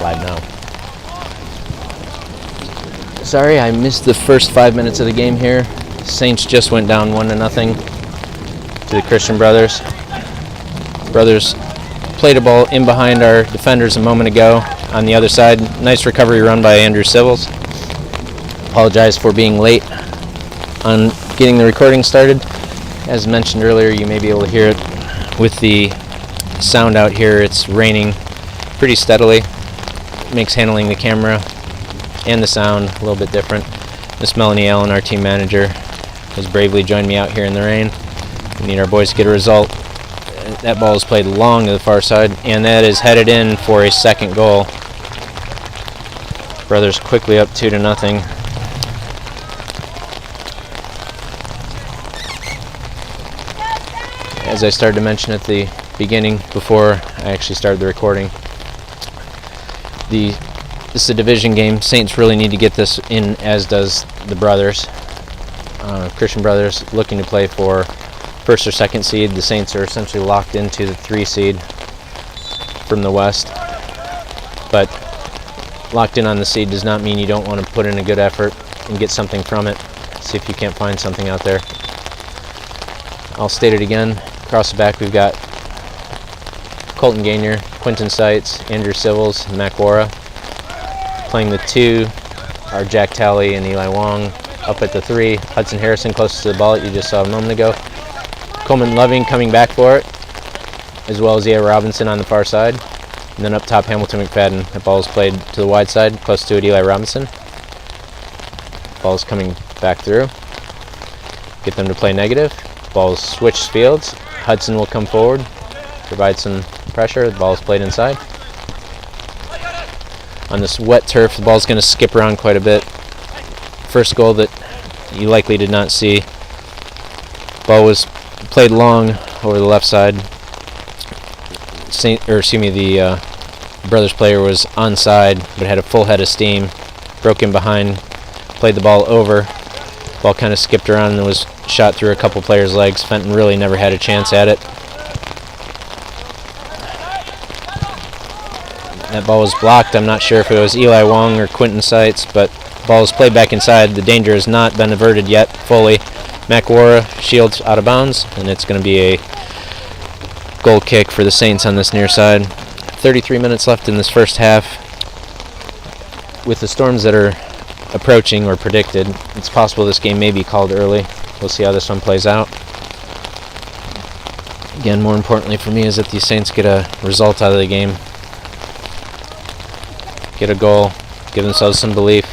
live now. Sorry, I missed the first 5 minutes of the game here. Saints just went down 1-0 to the Christian Brothers. Brothers played a ball in behind our defenders a moment ago on the other side. Nice recovery run by Andrew Civils. Apologize for being late on getting the recording started. As mentioned earlier, you may be able to hear it with the sound out here. It's raining pretty steadily. It makes handling the camera and the sound a little bit different. Miss Melanie Allen, our team manager, has bravely joined me out here in the rain. We need our boys to get a result. That ball is played long to the far side, and that is headed in for a second goal. Brothers quickly up 2-0. As I started to mention at the beginning, before I actually started the recording, this is a division game. Saints really need to get this in, as does the Brothers. Christian Brothers looking to play for first or second seed. The Saints are essentially locked into the 3 seed from the West. But locked in on the seed does not mean you don't want to put in a good effort and get something from it. See if you can't find something out there. I'll state it again. Across the back we've got Colton Gainier, Quinton Seitz, Andrew Civils, and Mac Wara. Playing the 2 are Jack Talley and Eli Wong. Up at the 3, Hudson Harrison closest to the ball that you just saw a moment ago. Coleman Loving coming back for it, as well as Eli Robinson on the far side. And then up top, Hamilton McFadden. That ball is played to the wide side, close to it, Eli Robinson. Ball is coming back through. Get them to play negative. Ball is switched fields. Hudson will come forward, provide some pressure. The ball is played inside. On this wet turf, the ball is going to skip around quite a bit. First goal that you likely did not see. Ball was played long over the left side. The Brothers player was onside, but had a full head of steam. Broke in behind, played the ball over. Ball kind of skipped around and was shot through a couple players' legs. Fenton really never had a chance at it. That ball was blocked. I'm not sure if it was Eli Wong or Quinton Seitz, but the ball was played back inside. The danger has not been averted yet fully. Mac Wara shields out of bounds, and it's going to be a goal kick for the Saints on this near side. 33 minutes left in this first half. With the storms that are approaching or predicted, it's possible this game may be called early. We'll see how this one plays out. Again, more importantly for me is that these Saints get a result out of the game. Get a goal, give themselves some belief.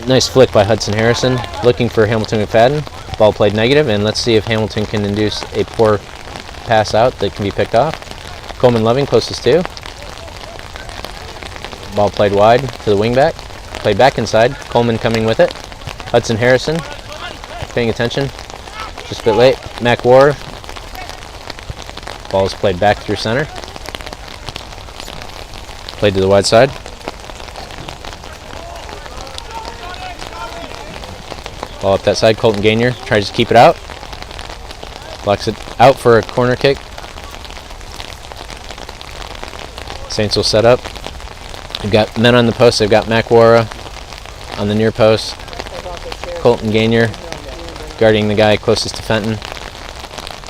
Nice flick by Hudson Harrison, looking for Hamilton McFadden. Ball played negative, and let's see if Hamilton can induce a poor pass out that can be picked off. Coleman Loving closest to. Ball played wide to the wingback. Played back inside. Coleman coming with it. Hudson Harrison paying attention. Just a bit late. Mac Wara. Ball is played back through center. Played to the wide side. Ball up that side. Colton Gainier tries to keep it out. Blocks it out for a corner kick. Saints will set up. They've got men on the post. They've got Mac Wara on the near post. Colton Gainier guarding the guy closest to Fenton.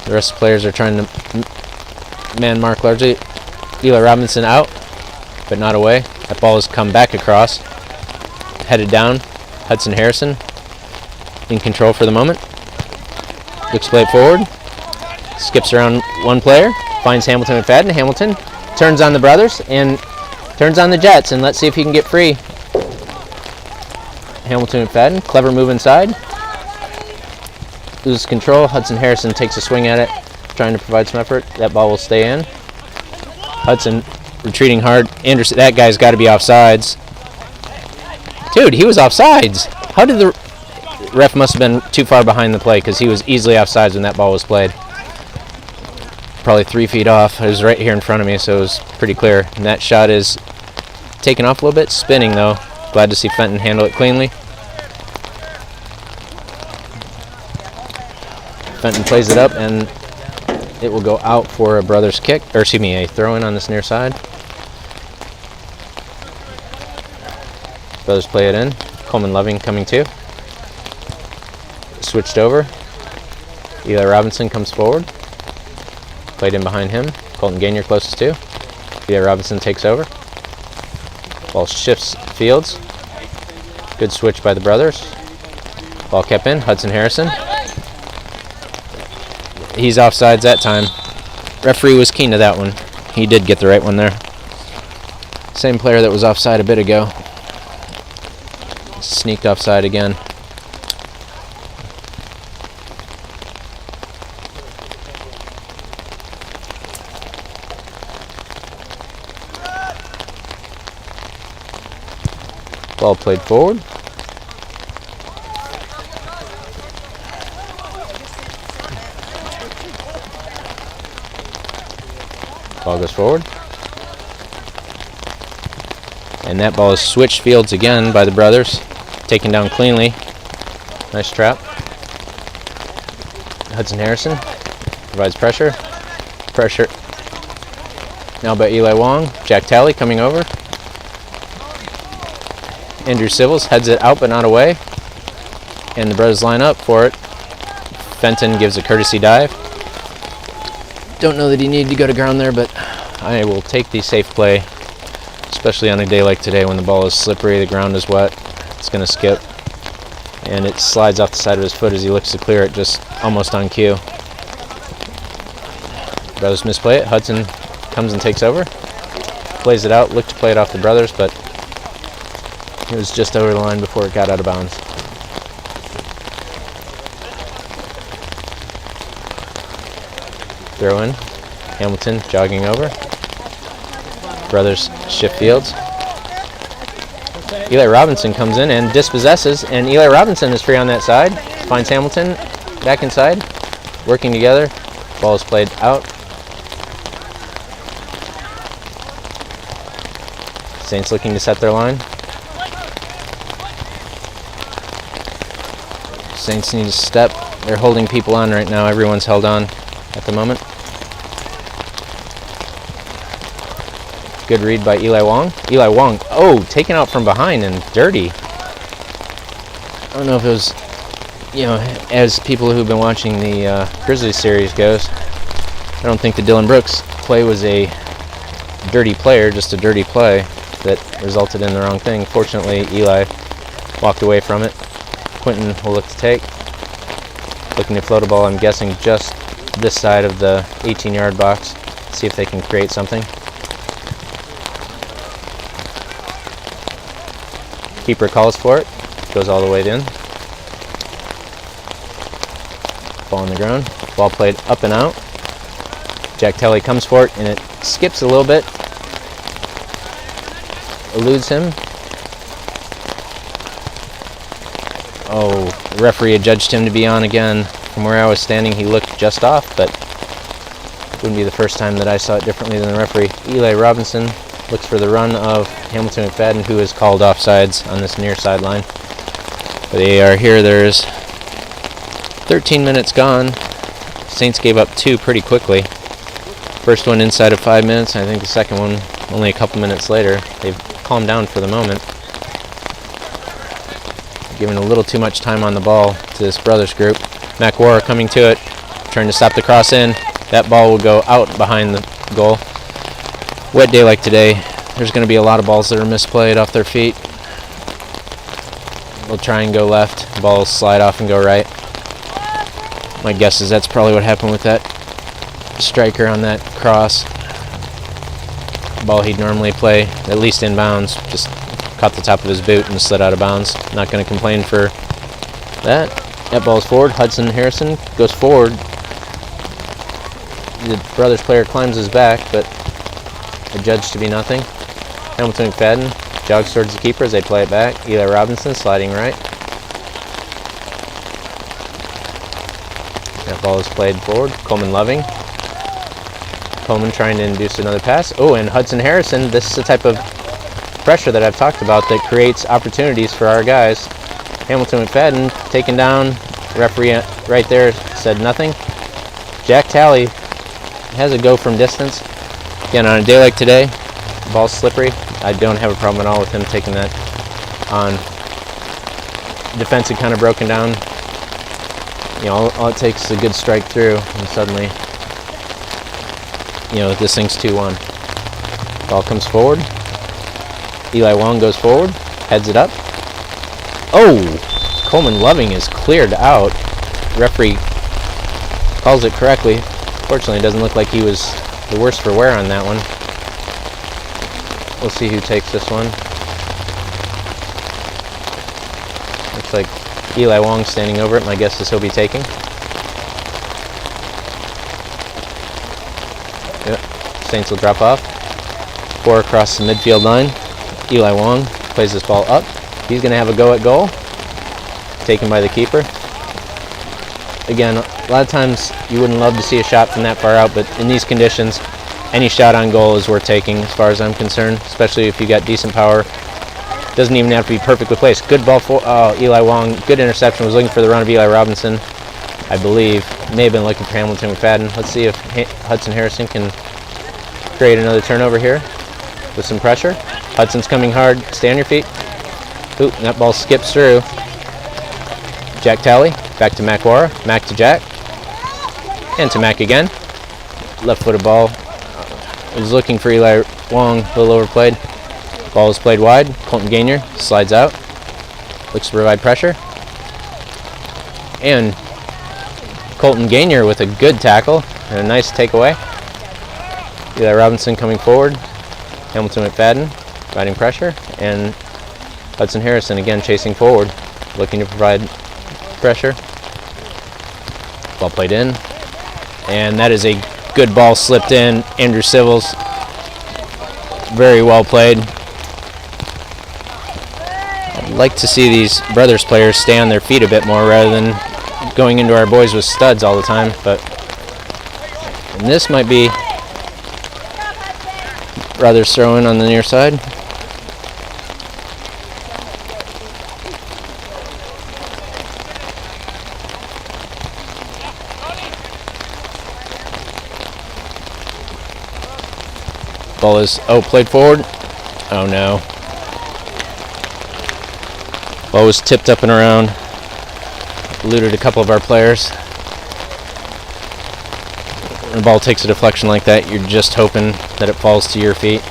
The rest of the players are trying to man mark largely. Eli Robinson out, but not away. That ball has come back across. Headed down. Hudson Harrison in control for the moment. Looks to play it forward. Skips around one player. Finds Hamilton McFadden. Hamilton turns on the Brothers and turns on the Jets, and let's see if he can get free. Hamilton McFadden, clever move inside. Loses control. Hudson Harrison takes a swing at it, trying to provide some effort. That ball will stay in. Hudson retreating hard. Anderson, that guy's got to be offsides. Dude, he was offsides. How did the ref must have been too far behind the play, because he was easily offsides when that ball was played. Probably 3 feet off. It was right here in front of me, so it was pretty clear. And that shot is taken off a little bit, spinning though. Glad to see Fenton handle it cleanly. Fenton plays it up, and It will go out for a Brothers kick, or excuse me, a throw in on this near side. Brothers play it in. Coleman Loving coming to. Switched over. Eli Robinson comes forward. Played in behind him. Colton Gainier closest to. Eli Robinson takes over. Ball shifts fields. Good switch by the Brothers. Ball kept in. Hudson Harrison. He's offsides that time. Referee was keen to that one. He did get the right one there. Same player that was offside a bit ago. Sneaked offside again. Ball played forward. Ball goes forward. And that ball is switched fields again by the Brothers. Taken down cleanly. Nice trap. Hudson Harrison provides pressure. Pressure. Now by Eli Wong. Jack Talley coming over. Andrew Civils heads it out but not away. And the Brothers line up for it. Fenton gives a courtesy dive. Don't know that he needed to go to ground there, but I will take the safe play, especially on a day like today when the ball is slippery, the ground is wet. It's going to skip, and it slides off the side of his foot as he looks to clear it, just almost on cue. Brothers misplay it. Hudson comes and takes over. Plays it out, looked to play it off the Brothers, but it was just over the line before it got out of bounds. Throw in. Hamilton jogging over. Brothers shift fields. Eli Robinson comes in and dispossesses, and Eli Robinson is free on that side. Finds Hamilton back inside. Working together. Ball is played out. Saints looking to set their line. Saints need to step. They're holding people on right now. Everyone's held on at the moment. Good read by Eli Wong. Eli Wong, taken out from behind and dirty. I don't know if it was, as people who've been watching the Grizzlies series goes, I don't think the Dylan Brooks play was a dirty player, just a dirty play that resulted in the wrong thing. Fortunately, Eli walked away from it. Quentin will look to take. Looking to float a ball, I'm guessing just this side of the 18-yard box. See if they can create something. Keeper calls for it. Goes all the way in. Ball on the ground. Ball played up and out. Jack Telley comes for it, and it skips a little bit. Eludes him. The referee had judged him to be on again. From where I was standing, he looked just off, but it wouldn't be the first time that I saw it differently than the referee. Eli Robinson looks for the run of Hamilton McFadden, who is called offsides on this near sideline. But they are here. There's 13 minutes gone. Saints gave up 2 pretty quickly. First one inside of 5 minutes, and I think the second one only a couple minutes later. They've calmed down for the moment. Giving a little too much time on the ball to this Brothers group. McWar coming to it, trying to stop the cross in. That ball will go out behind the goal. Wet day like today, there's going to be a lot of balls that are misplayed off their feet. They'll try and go left, balls slide off and go right. My guess is that's probably what happened with that striker on that cross. Ball he'd normally play, at least inbounds, just caught the top of his boot and slid out of bounds. Not going to complain for that. That ball is forward. Hudson Harrison goes forward. The Brothers player climbs his back, but adjudged to be nothing. Hamilton McFadden jogs towards the keeper as they play it back. Eli Robinson sliding right. That ball is played forward. Coleman Loving. Coleman trying to induce another pass. And Hudson Harrison. This is the type of pressure that I've talked about that creates opportunities for our guys. Hamilton McFadden taken down. Referee right there said nothing. Jack Talley has a go from distance. Again, on a day like today, the ball's slippery. I don't have a problem at all with him taking that on. Defense had kind of broken down. You know, all it takes is a good strike through, and suddenly, you know, this thing's 2-1. Ball comes forward. Eli Wong goes forward, heads it up. Oh! Coleman Loving is cleared out. Referee calls it correctly. Fortunately, it doesn't look like he was the worst for wear on that one. We'll see who takes this one. Looks like Eli Wong standing over it. My guess is he'll be taking. Yep. Saints will drop off. 4 across the midfield line. Eli Wong plays this ball up. He's going to have a go at goal. Taken by the keeper. Again, a lot of times you wouldn't love to see a shot from that far out, but in these conditions, any shot on goal is worth taking as far as I'm concerned, especially if you got decent power. Doesn't even have to be perfectly placed. Good ball for Eli Wong. Good interception. Was looking for the run of Eli Robinson, I believe. May have been looking for Hamilton McFadden. Let's see if Hudson Harrison can create another turnover here with some pressure. Hudson's coming hard. Stay on your feet. Ooh, that ball skips through. Jack Talley, back to Mac Wara, Mac to Jack, and to Mac again. Left-footed ball. Was looking for Eli Wong, a little overplayed. Ball is played wide. Colton Gainier slides out. Looks to provide pressure. And Colton Gainier with a good tackle and a nice takeaway. Eli Robinson coming forward. Hamilton McFadden providing pressure. And Hudson Harrison again chasing forward, looking to provide pressure. Ball played in. And that is a good ball slipped in. Andrew Civils. Very well played. I'd like to see these Brothers players stay on their feet a bit more rather than going into our boys with studs all the time. And this might be Brothers throwing on the near side. Ball is, played forward. Oh no. Ball was tipped up and around. Eluded a couple of our players. When the ball takes a deflection like that, you're just hoping that it falls to your feet.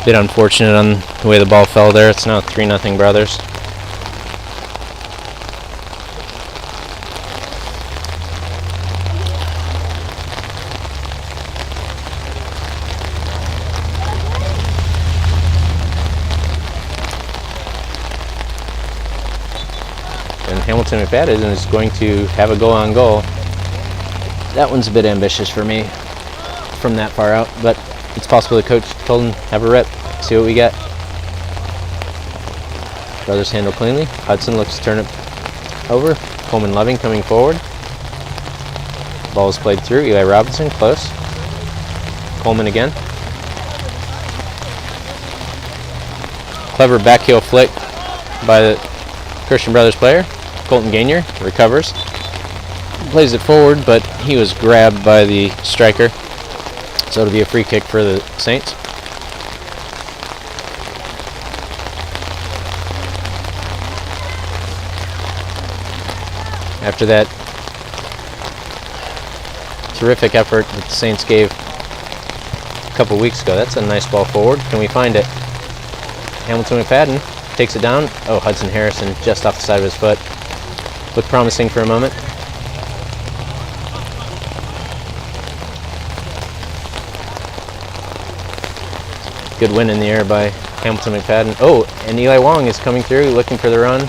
Bit unfortunate on the way the ball fell there. It's now 3-0 Brothers. And Hamilton McFadden is going to have a goal on goal. That one's a bit ambitious for me from that far out, but it's possible the coach told him have a rip. See what we get. Brothers handle cleanly. Hudson looks to turn it over. Coleman Loving coming forward. Ball is played through. Eli Robinson close. Coleman again. Clever back heel flick by the Christian Brothers player. Colton Gainier recovers. Plays it forward, but he was grabbed by the striker. So it'll be a free kick for the Saints. After that terrific effort that the Saints gave a couple weeks ago. That's a nice ball forward. Can we find it? Hamilton McFadden takes it down. Oh, Hudson Harrison just off the side of his foot. Looked promising for a moment. Good win in the air by Hamilton McFadden. Oh, and Eli Wong is coming through, looking for the run.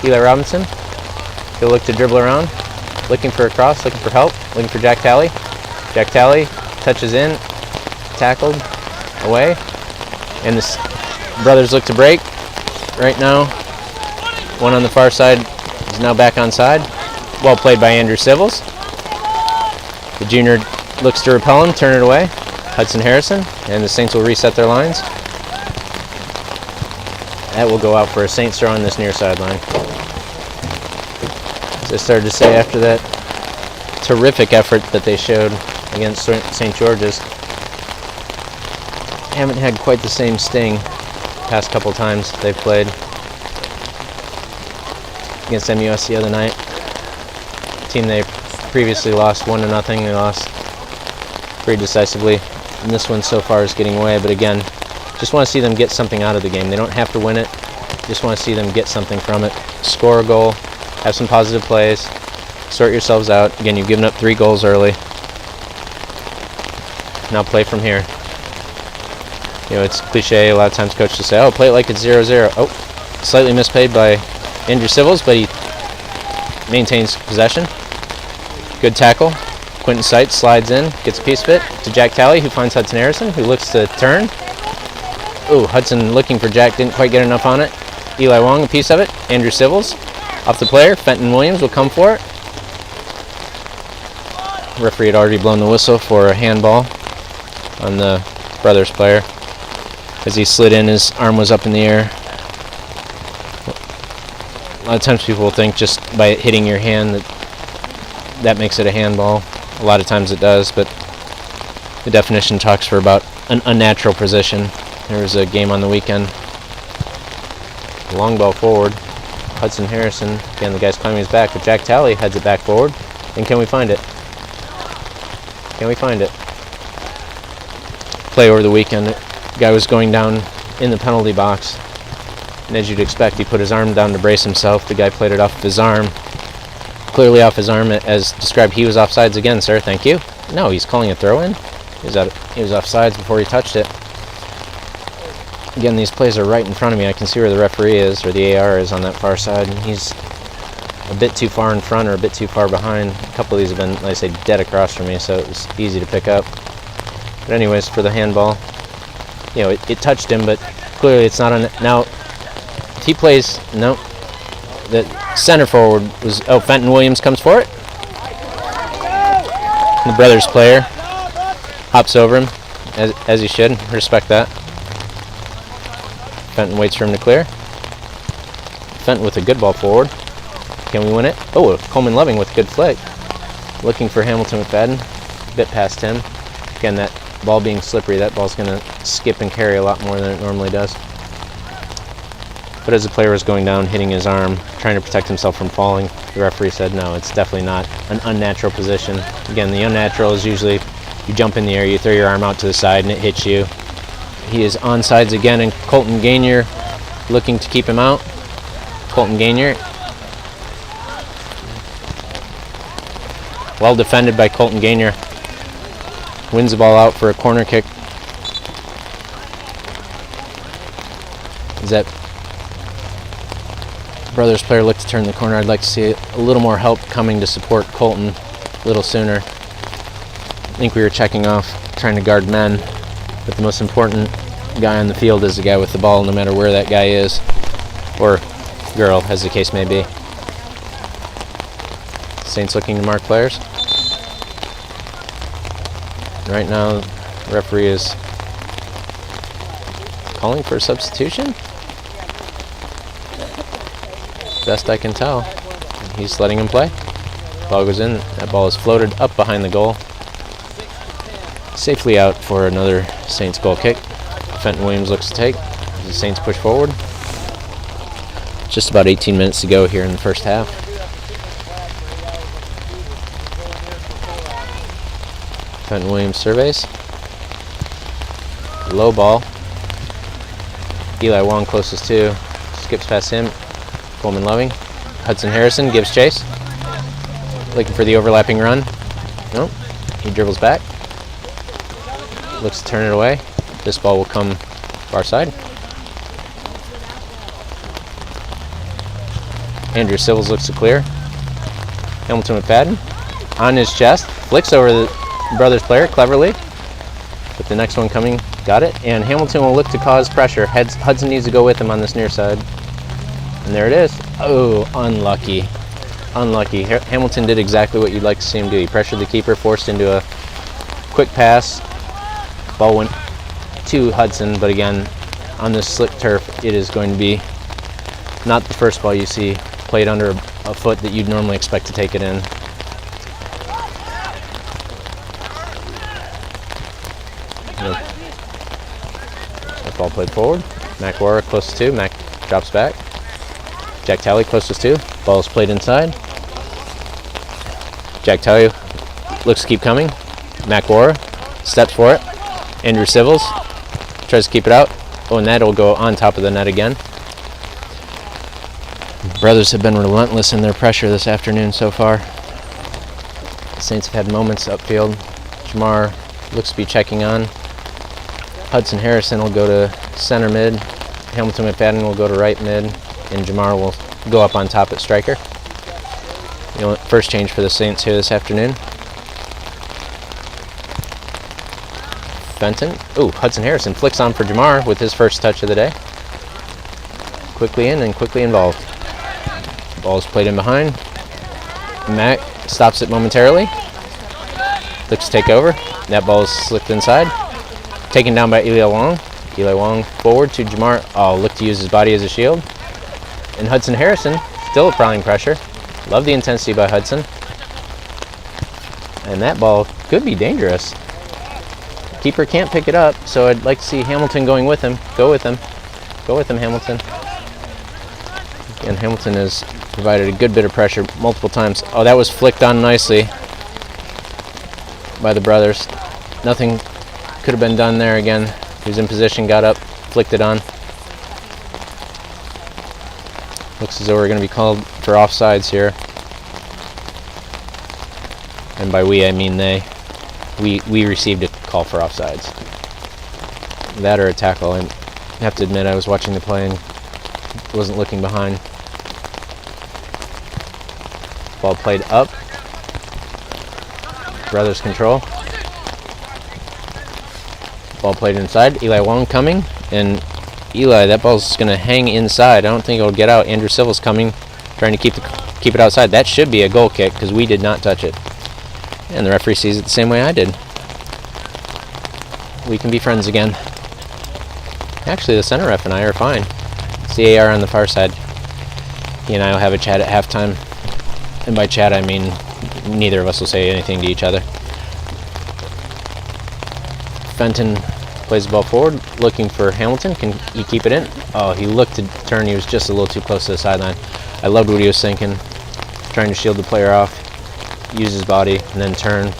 Eli Robinson. He'll look to dribble around, looking for a cross, looking for help, looking for Jack Talley. Jack Talley touches in, tackled, away. And the Brothers look to break. Right now, one on the far side is now back onside. Well played by Andrew Civils. The junior looks to repel him, turn it away. Hudson Harrison, and the Saints will reset their lines. That will go out for a Saints throw on this near sideline. As I started to say after that terrific effort that they showed against St. George's. Haven't had quite the same sting past couple times they've played. Against MUS the other night, team they previously lost 1-0. They lost pretty decisively, and this one so far is getting away. But again, just want to see them get something out of the game. They don't have to win it. Just want to see them get something from it. Score a goal, have some positive plays, sort yourselves out. Again, you've given up 3 goals early. Now play from here. You know, it's cliche a lot of times coaches say, oh, play it like it's 0-0. Oh, slightly misplayed by Andrew Civils, but he maintains possession. Good tackle. Quentin Seitz slides in, gets a piece of it to Jack Talley, who finds Hudson Harrison, who looks to turn. Ooh, Hudson looking for Jack, didn't quite get enough on it. Eli Wong, a piece of it. Andrew Civils, off the player. Fenton Williams will come for it. The referee had already blown the whistle for a handball on the Brothers player. As he slid in, his arm was up in the air. A lot of times people will think just by hitting your hand that makes it a handball. A lot of times it does, but the definition talks for about an unnatural position. There was a game on the weekend. Long ball forward. Hudson Harrison, again the guy's climbing his back, but Jack Talley heads it back forward. And can we find it? Can we find it? Play over the weekend. The guy was going down in the penalty box. And as you'd expect, he put his arm down to brace himself. The guy played it off of his arm. Clearly off his arm, as described. He was offsides again, sir. Thank you. No, he's calling a throw-in. He was offsides before he touched it. Again, these plays are right in front of me. I can see where the referee is, or the AR is on that far side. And he's a bit too far in front or a bit too far behind. A couple of these have been, like I say, dead across from me, so it was easy to pick up. But anyways, for the handball, you know, it touched him, but clearly it's not on. Now, he plays, no, the center forward was, oh, Fenton Williams comes for it. The Brothers player hops over him, as he should. Respect that. Fenton waits for him to clear. Fenton with a good ball forward. Can we win it? Oh, Coleman Loving with a good flick. Looking for Hamilton McFadden. Bit past him. Again, that ball being slippery, that ball's going to skip and carry a lot more than it normally does. But as the player was going down, hitting his arm, trying to protect himself from falling, the referee said, no, it's definitely not an unnatural position. Again, the unnatural is usually you jump in the air, you throw your arm out to the side, and it hits you. He is onsides again, and Colton Gainier looking to keep him out. Colton Gainier. Well defended by Colton Gainier. Wins the ball out for a corner kick. Is that Brothers player look to turn the corner? I'd like to see a little more help coming to support Colton a little sooner. I think we were checking off, trying to guard men, but the most important guy on the field is the guy with the ball, no matter where that guy is, or girl, as the case may be. Saints looking to mark players. Right now, the referee is calling for a substitution. Best I can tell. He's letting him play. Ball goes in. That ball is floated up behind the goal. Safely out for another Saints goal kick. Fenton Williams looks to take. The Saints push forward. Just about 18 minutes to go here in the first half. Fenton Williams surveys. Low ball. Eli Wong closest to. Skips past him. Coleman Loving. Hudson Harrison gives chase. Looking for the overlapping run. Nope. He dribbles back. Looks to turn it away. This ball will come far side. Andrew Civils looks to clear. Hamilton McFadden on his chest. Flicks over the Brothers player cleverly. But the next one coming, got it. And Hamilton will look to cause pressure. Hudson needs to go with him on this near side. And there it is. Oh, unlucky. Unlucky. Hamilton did exactly what you'd like to see him do. He pressured the keeper, forced into a quick pass. Ball went to Hudson, but again, on this slick turf, it is going to be not the first ball you see played under a foot that you'd normally expect to take it in. That ball played forward. Mac Wara close to 2. Mac drops back. Jack Talley closest to 2. Ball is played inside. Jack Talley looks to keep coming. Mac Wara steps for it. Andrew Civils tries to keep it out. Oh, and that'll go on top of the net again. Brothers have been relentless in their pressure this afternoon so far. The Saints have had moments upfield. Jamar looks to be checking on. Hudson Harrison will go to center mid. Hamilton McFadden will go to right mid. And Jamar will go up on top at striker. First change for the Saints here this afternoon. Fenton. Ooh, Hudson Harrison flicks on for Jamar with his first touch of the day. Quickly in and quickly involved. Ball is played in behind. Mac stops it momentarily. Looks to take over. That ball is slipped inside. Taken down by Eli Wong. Eli Wong forward to Jamar. Oh, look to use his body as a shield. And Hudson Harrison, still applying pressure. Love the intensity by Hudson. And that ball could be dangerous. Keeper can't pick it up, so I'd like to see Hamilton going with him. Go with him. Go with him, Hamilton. And Hamilton has provided a good bit of pressure multiple times. Oh, that was flicked on nicely by the brothers. Nothing could have been done there again. He was in position, got up, flicked it on. Looks as though we're going to be called for offsides here. And by we, I mean they. We received a call for offsides. That or a tackle. I have to admit I was watching the play and wasn't looking behind. Ball played up. Brothers control. Ball played inside. Eli Wong coming. And Eli, that ball's going to hang inside. I don't think it'll get out. Andrew Silva's coming, trying to keep it outside. That should be a goal kick because we did not touch it. And the referee sees it the same way I did. We can be friends again. Actually, the center ref and I are fine. It's the AR on the far side. He and I will have a chat at halftime. And by chat, I mean neither of us will say anything to each other. Fenton plays the ball forward, looking for Hamilton. Can he keep it in? Oh, he looked to turn. He was just a little too close to the sideline. I loved what he was thinking. Trying to shield the player off. Use his body and then turn.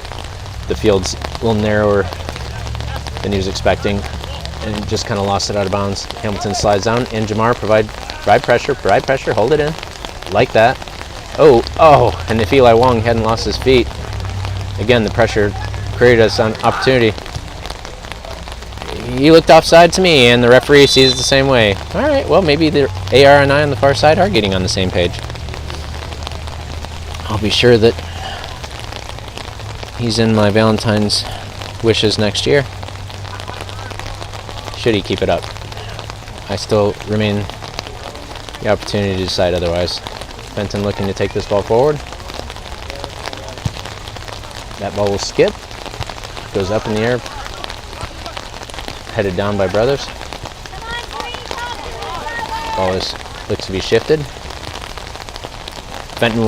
The field's a little narrower than he was expecting and just kind of lost it out of bounds. Hamilton slides down and Jamar provide pressure, hold it in. Like that. Oh, and if Eli Wong hadn't lost his feet, again, the pressure created us an opportunity. He looked offside to me and the referee sees it the same way. All right, well, maybe the AR and I on the far side are getting on the same page. I'll be sure that he's in my Valentine's wishes next year. Should he keep it up? I still remain the opportunity to decide otherwise. Fenton looking to take this ball forward. That ball will skip. Goes up in the air. Headed down by Brothers. Ball looks to be shifted. Fenton,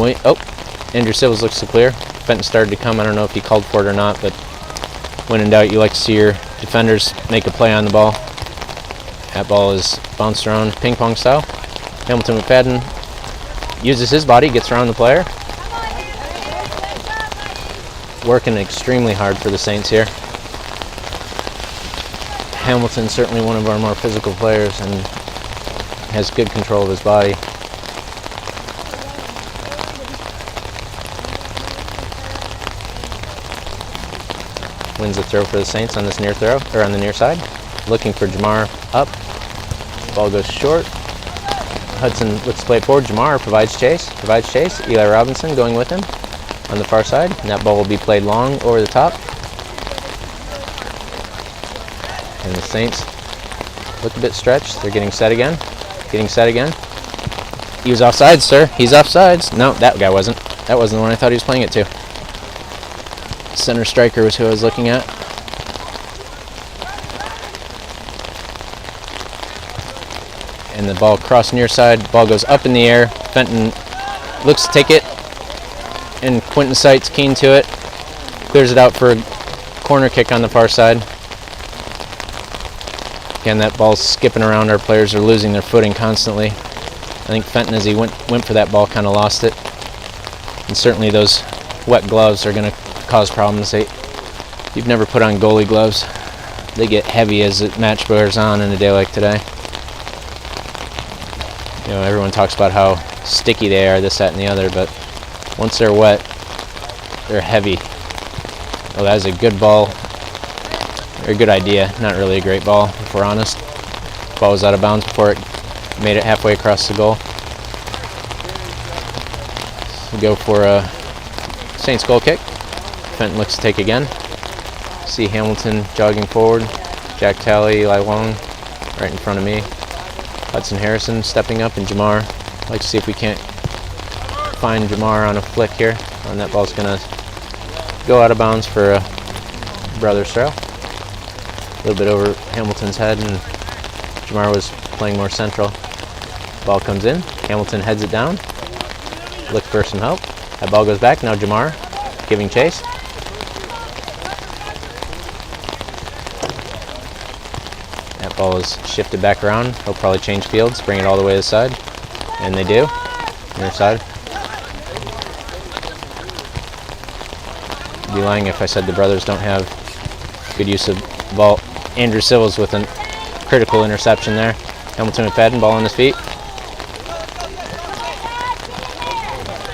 Andrew Civils looks to clear. Fenton started to come. I don't know if he called for it or not, but when in doubt, you like to see your defenders make a play on the ball. That ball is bounced around ping pong style. Hamilton McFadden uses his body, gets around the player. Working extremely hard for the Saints here. Hamilton's certainly one of our more physical players and has good control of his body. Wins the throw for the Saints on this near throw, or on the near side. Looking for Jamar up. Ball goes short. Hudson looks to play it forward. Jamar provides chase. Eli Robinson going with him on the far side. And that ball will be played long over the top. And the Saints look a bit stretched. They're getting set again. He was offsides, sir. He's offsides. No, that guy wasn't. That wasn't the one I thought he was playing it to. Center striker was who I was looking at. And the ball crossed near side. Ball goes up in the air. Fenton looks to take it. And Quentin Sight's keen to it. Clears it out for a corner kick on the far side. Again, that ball's skipping around. Our players are losing their footing constantly. I think Fenton, as he went for that ball, kind of lost it. And certainly those wet gloves are going to cause problems. If you've never put on goalie gloves, they get heavy as the match wears on in a day like today. You know, everyone talks about how sticky they are, this, that, and the other, but once they're wet, they're heavy. Oh, that was a good ball. Very good idea. Not really a great ball, if we're honest. Ball was out of bounds before it made it halfway across the goal. We go for a Saints goal kick. Fenton looks to take again. See Hamilton jogging forward. Jack Talley, Eli Wong right in front of me. Hudson Harrison stepping up, and Jamar. I'd like to see if we can't find Jamar on a flick here. And that ball's going to go out of bounds for a brother's throw. A little bit over Hamilton's head, and Jamar was playing more central. Ball comes in. Hamilton heads it down. Look for some help. That ball goes back. Now Jamar giving chase. That ball is shifted back around. He'll probably change fields, bring it all the way to the side. And they do. Near side. I'd be lying if I said the brothers don't have good use of the ball. Andrew Sills with a critical interception there. Hamilton McFadden, ball on his feet.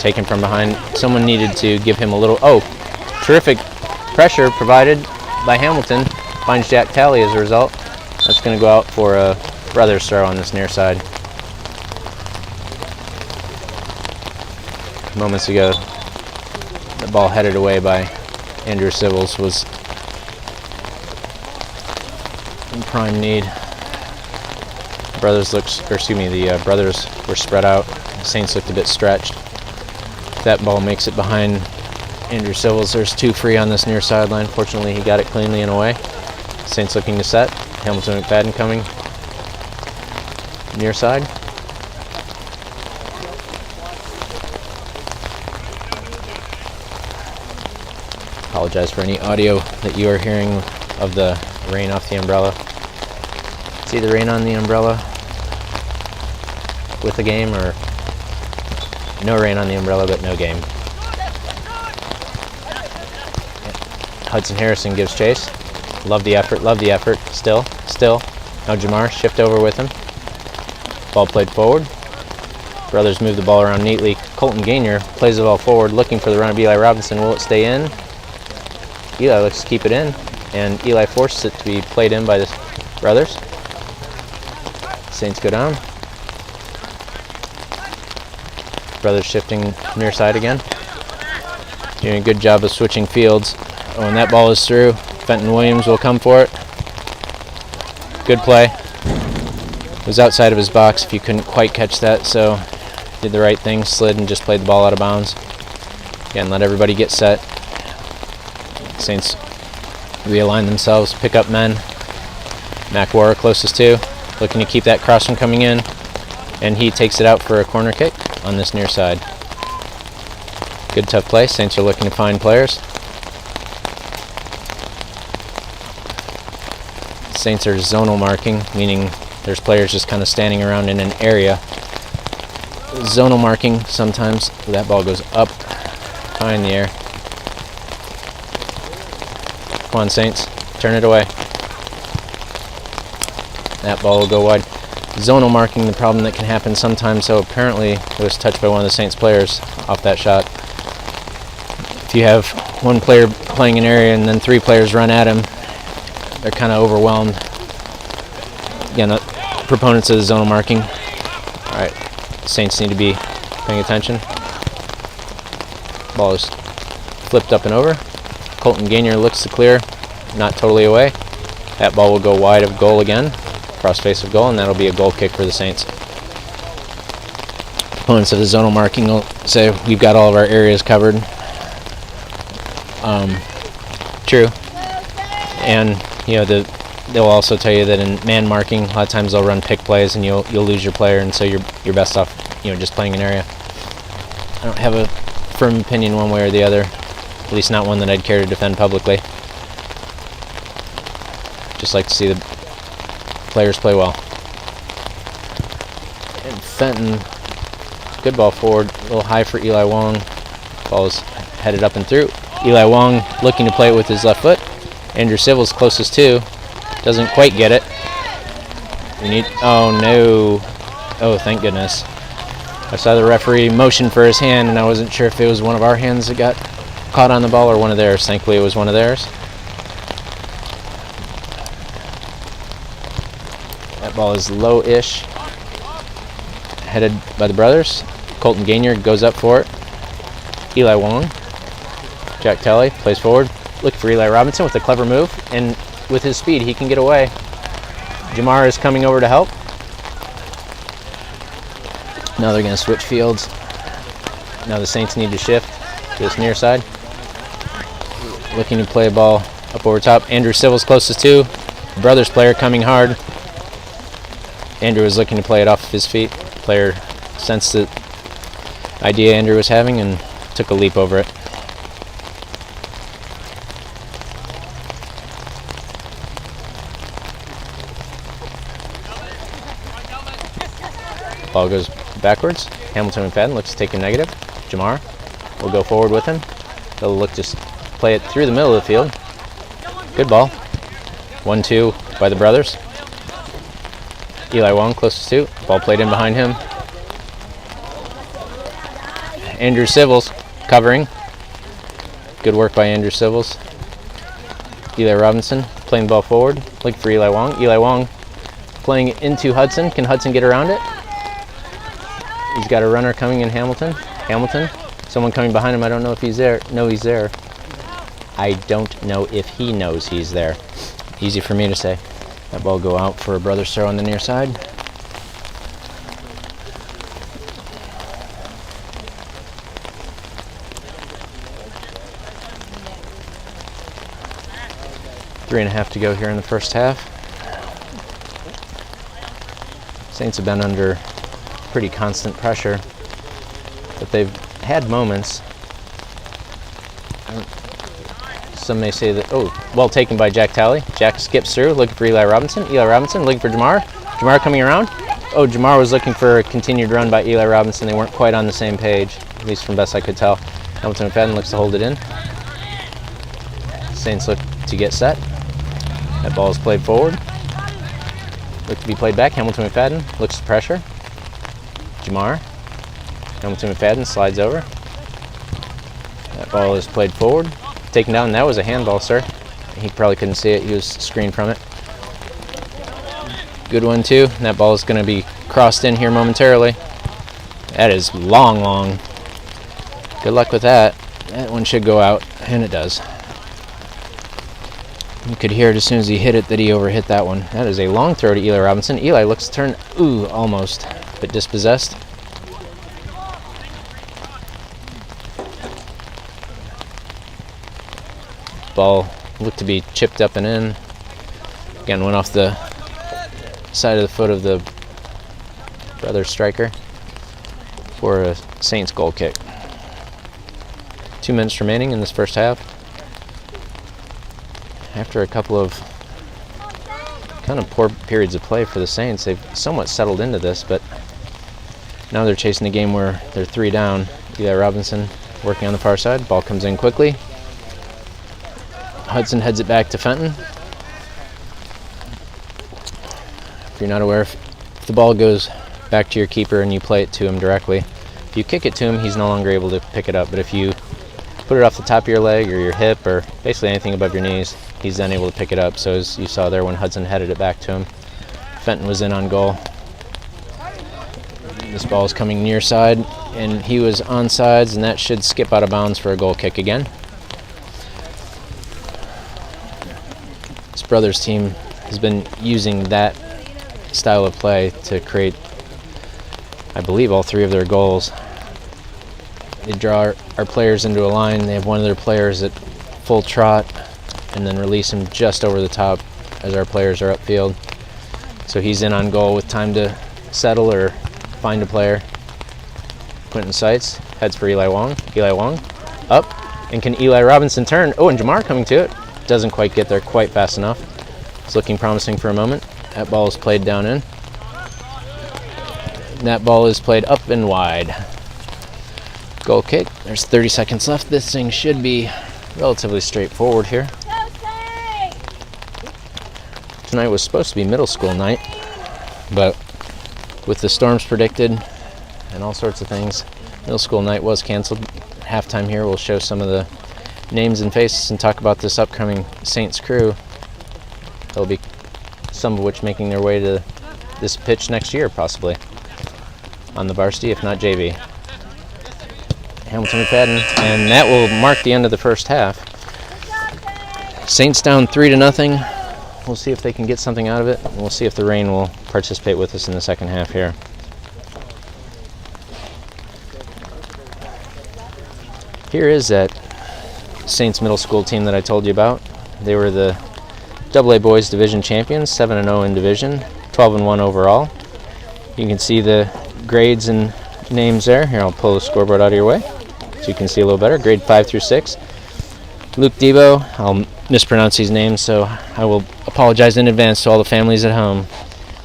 Taken from behind. Someone needed to give him a little, terrific pressure provided by Hamilton. Finds Jack Talley as a result. That's going to go out for a brother's throw on this near side. Moments ago, the ball headed away by Andrew Sills was in prime need. The brothers were spread out. The Saints looked a bit stretched. That ball makes it behind Andrew Sills. There's two free on this near sideline. Fortunately, he got it cleanly and away. Saints looking to set. Hamilton McFadden coming near side. Apologize for any audio that you are hearing of the rain off the umbrella. See the rain on the umbrella with the game, or no rain on the umbrella but no game. Hudson Harrison gives chase. Love the effort. Still. Now Jamar, shift over with him. Ball played forward. Brothers move the ball around neatly. Colton Gainier plays the ball forward, looking for the run of Eli Robinson. Will it stay in? Eli looks to keep it in, and Eli forces it to be played in by the brothers. Saints go down. Brothers shifting near side again. Doing a good job of switching fields. Oh, and that ball is through. Fenton Williams will come for it. Good play. It was outside of his box if you couldn't quite catch that, so did the right thing, slid and just played the ball out of bounds. Again, let everybody get set. Saints realign themselves, pick up men. Mac Warrer closest to, looking to keep that cross from coming in, and he takes it out for a corner kick on this near side. Good tough play. Saints are looking to find players. Saints are zonal marking, meaning there's players just kind of standing around in an area. Zonal marking, sometimes that ball goes up high in the air. Come on, Saints, turn it away. That ball will go wide. Zonal marking, the problem that can happen sometimes, so apparently it was touched by one of the Saints players off that shot. If you have one player playing an area and then three players run at him, they're kind of overwhelmed. Again, the proponents of the zonal marking. All right, Saints need to be paying attention. Ball is flipped up and over. Colton Gainier looks to clear, not totally away. That ball will go wide of goal again, cross face of goal, and that'll be a goal kick for the Saints. Opponents of the zonal marking will say we've got all of our areas covered. True, and they'll also tell you that in man marking, a lot of times they'll run pick plays and you'll lose your player, and so you're best off just playing an area. I don't have a firm opinion one way or the other, at least not one that I'd care to defend publicly. Just like to see the Players play well. And Fenton, good ball forward, a little high for Eli Wong. Ball is headed up and through. Eli Wong looking to play it with his left foot. Andrew Civils closest to, doesn't quite get it. Oh no, oh thank goodness. I saw the referee motion for his hand and I wasn't sure if it was one of our hands that got caught on the ball or one of theirs. Thankfully it was one of theirs. That ball is low-ish, headed by the brothers. Colton Gainier goes up for it. Eli Wong, Jack Telley plays forward, looking for Eli Robinson with a clever move, and with his speed he can get away. Jamar is coming over to help. Now they're going to switch fields. Now the Saints need to shift to this near side. Looking to play a ball up over top. Andrew Civils closest to. Brothers player coming hard. Andrew was looking to play it off his feet. Player sensed the idea Andrew was having and took a leap over it. Ball goes backwards. Hamilton McFadden looks to take a negative. Jamar will go forward with him. They'll look to play it through the middle of the field. Good ball. 1-2 by the brothers. Eli Wong closest to. Ball played in behind him. Andrew Civils covering. Good work by Andrew Civils. Eli Robinson playing the ball forward. Looking for Eli Wong. Eli Wong playing into Hudson. Can Hudson get around it? He's got a runner coming in Hamilton. Hamilton. Someone coming behind him. I don't know if he's there. No, he's there. I don't know if he knows he's there. Easy for me to say. That ball go out for a brother's throw on the near side. Three and a half to go here in the first half. Saints have been under pretty constant pressure, but they've had moments. Some may say that, oh, well taken by Jack Talley. Jack skips through, looking for Eli Robinson. Eli Robinson looking for Jamar. Jamar coming around. Oh, Jamar was looking for a continued run by Eli Robinson. They weren't quite on the same page, at least from best I could tell. Hamilton McFadden looks to hold it in. Saints look to get set. That ball is played forward. Look to be played back. Hamilton McFadden looks to pressure. Jamar. Hamilton McFadden slides over. That ball is played forward. Taken down. That was a handball, sir. He probably couldn't see it. He was screened from it. Good one, too. And that ball is going to be crossed in here momentarily. That is long, long. Good luck with that. That one should go out, and it does. You could hear it as soon as he hit it that he overhit that one. That is a long throw to Eli Robinson. Eli looks to turn. Ooh, almost. But dispossessed. Ball looked to be chipped up and in. Again, went off the side of the foot of the brother striker for a Saints goal kick. 2 minutes remaining in this first half. After a couple of kind of poor periods of play for the Saints, they've somewhat settled into this, but now they're chasing a game where they're 3 down. Eli Robinson working on the far side. Ball comes in quickly. Hudson heads it back to Fenton. If you're not aware, if the ball goes back to your keeper and you play it to him directly, if you kick it to him, he's no longer able to pick it up. But if you put it off the top of your leg or your hip or basically anything above your knees, he's then able to pick it up. So as you saw there when Hudson headed it back to him, Fenton was in on goal. This ball is coming near side, and he was on sides, and that should skip out of bounds for a goal kick again. This brothers team has been using that style of play to create, I believe, all 3 of their goals. They draw our players into a line. They have one of their players at full trot and then release him just over the top as our players are upfield. So he's in on goal with time to settle or find a player. Quentin Seitz heads for Eli Wong. Eli Wong up. And can Eli Robinson turn? Oh, and Jamar coming to it. Doesn't quite get there quite fast enough. It's looking promising for a moment. That ball is played down in. That ball is played up and wide. Goal kick. There's 30 seconds left. This thing should be relatively straightforward here. Tonight was supposed to be middle school night, but with the storms predicted and all sorts of things, middle school night was canceled. Halftime here, we'll show some of the names and faces and talk about this upcoming Saints crew. There'll be some of which making their way to this pitch next year, possibly on the varsity, if not JV. Hamilton McFadden, and that will mark the end of the first half. Saints down 3-0. We'll see if they can get something out of it, and we'll see if the rain will participate with us in the second half here. Here is that Saints middle school team that I told you about. They were the AA boys division champions, 7-0 in division, 12-1 overall. You can see the grades and names there. Here, I'll pull the scoreboard out of your way so you can see a little better. Grade 5 through 6. Luke Debo, I'll mispronounce these names, so I will apologize in advance to all the families at home.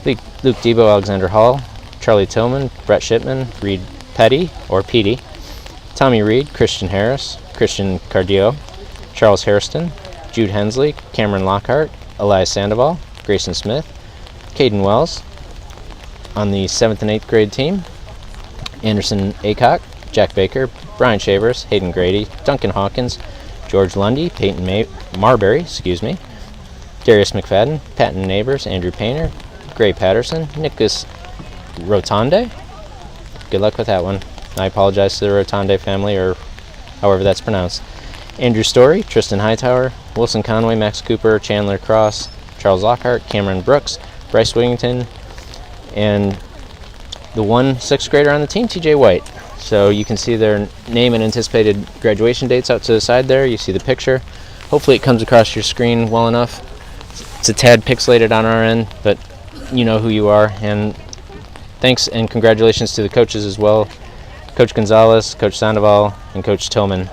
Luke Debo, Alexander Hall, Charlie Tillman, Brett Shipman, Reed Petty, or Petey, Tommy Reed, Christian Harris, Christian Cardio, Charles Hairston, Jude Hensley, Cameron Lockhart, Elias Sandoval, Grayson Smith, Caden Wells. On the 7th and 8th grade team, Anderson Acock, Jack Baker, Brian Shavers, Hayden Grady, Duncan Hawkins, George Lundy, Peyton Marbury, Darius McFadden, Patton Neighbors, Andrew Painter, Gray Patterson, Nicholas Rotonde. Good luck with that one. I apologize to the Rotonde family, or however that's pronounced. Andrew Story, Tristan Hightower, Wilson Conway, Max Cooper, Chandler Cross, Charles Lockhart, Cameron Brooks, Bryce Wigington, and the one 6th grader on the team, TJ White. So you can see their name and anticipated graduation dates out to the side there. You see the picture. Hopefully it comes across your screen well enough. It's a tad pixelated on our end, but you know who you are. And thanks and congratulations to the coaches as well. Coach Gonzalez, Coach Sandoval, and Coach Tillman.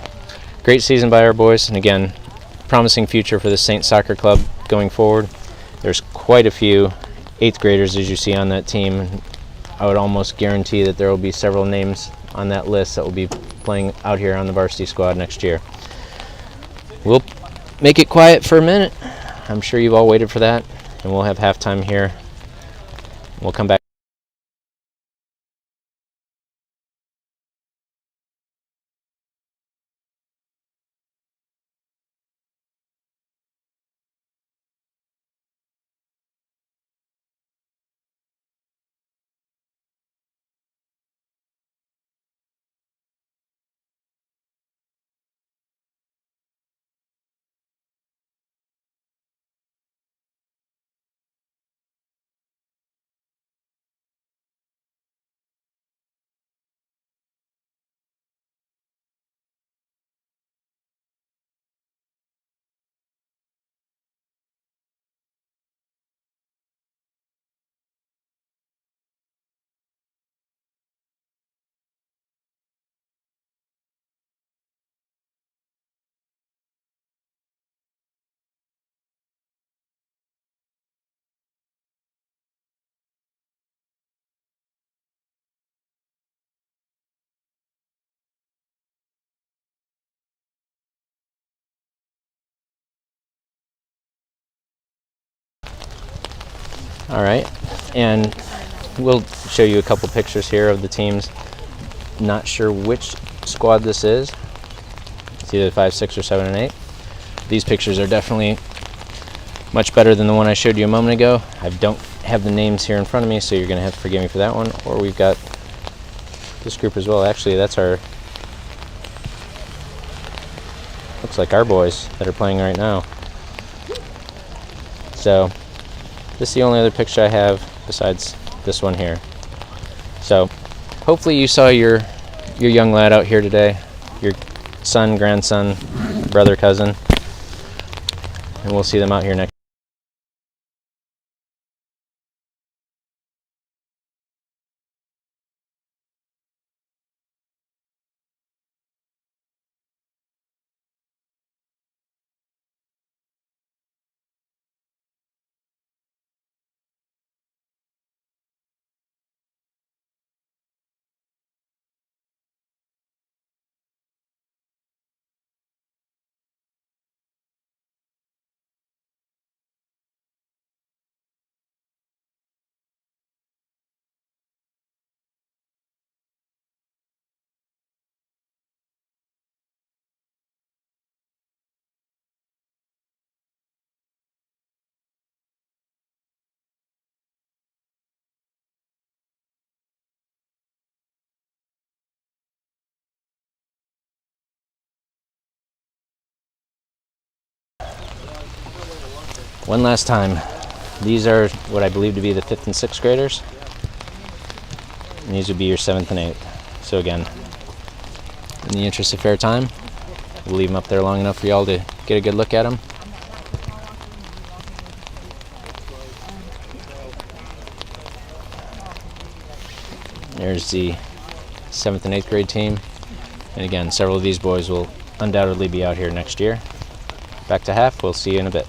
Great season by our boys, and again, promising future for the Saints Soccer Club going forward. There's quite a few 8th graders, as you see on that team. I would almost guarantee that there will be several names on that list that will be playing out here on the varsity squad next year. We'll make it quiet for a minute. I'm sure you've all waited for that, and we'll have halftime here. We'll come back. All right, and we'll show you a couple pictures here of the teams. Not sure which squad this is. It's either 5, 6, or 7, and 8. These pictures are definitely much better than the one I showed you a moment ago. I don't have the names here in front of me, so you're going to have to forgive me for that one. Or we've got this group as well. Actually, that's looks like our boys that are playing right now. So this is the only other picture I have besides this one here. So hopefully you saw your young lad out here today, your son, grandson, brother, cousin, and we'll see them out here next. One last time. These are what I believe to be the 5th and 6th graders. And these would be your 7th and 8th. So again, in the interest of fair time, we'll leave them up there long enough for y'all to get a good look at them. There's the 7th and 8th grade team. And again, several of these boys will undoubtedly be out here next year. Back to half, we'll see you in a bit.